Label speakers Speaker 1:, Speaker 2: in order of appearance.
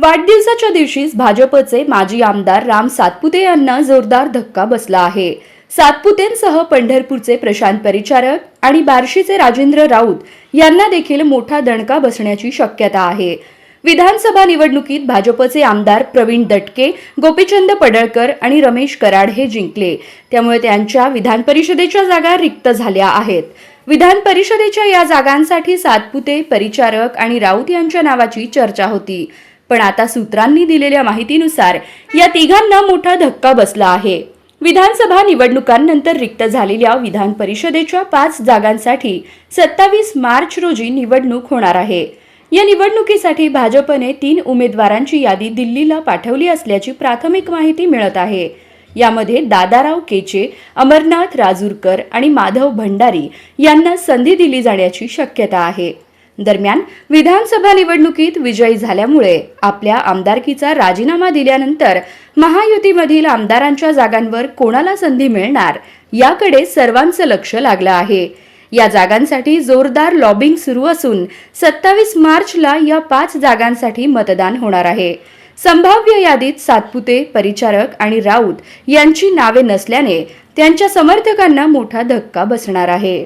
Speaker 1: वाढदिवसाच्या दिवशीच भाजपचे माजी आमदार राम सातपुते यांना जोरदार धक्का बसला आहे। सातपुतेंसह पंढरपूरचे प्रशांत परिचारक आणि बार्शीचे राजेंद्र राऊत यांना देखील मोठा दणका बसण्याची शक्यता आहे। विधानसभा निवडणुकीत भाजपचे आमदार प्रवीण दटके, गोपीचंद पडळकर आणि रमेश कराड हे जिंकले, त्यामुळे त्यांच्या विधान परिषदेच्या जागा रिक्त झाल्या आहेत। विधान परिषदेच्या या जागांसाठी सातपुते, परिचारक आणि राऊत यांच्या नावाची चर्चा होती, पण आता सूत्रांनी दिलेल्या माहितीनुसार या तिघांना मोठा धक्का बसला आहे। विधानसभा निवडणुकांनंतर रिक्त झालेल्या विधान परिषदेच्या 5 जागांसाठी 27 मार्च रोजी निवडणूक होणार आहे। या निवडणुकीसाठी भाजपने 3 उमेदवारांची यादी दिल्लीला पाठवली असल्याची प्राथमिक माहिती मिळत आहे। यामध्ये दादाराव केचे, अमरनाथ राजूरकर आणि माधव भंडारी यांना संधी दिली जाण्याची शक्यता आहे। दरम्यान विधानसभा निवडणुकीत विजयी झाल्यामुळे आपल्या आमदारकीचा राजीनामा दिल्यानंतर महायुतीमधील आमदारांच्या जागांवर कोणाला संधी मिळणार याकडे सर्वांचं लक्ष लागलं आहे। या जागांसाठी जोरदार लॉबिंग सुरू असून 27 मार्चला या 5 जागांसाठी मतदान होणार आहे। संभाव्य यादीत सातपुते, परिचारक आणि राऊत यांची नावे नसल्याने त्यांच्या समर्थकांना मोठा धक्का बसणार आहे।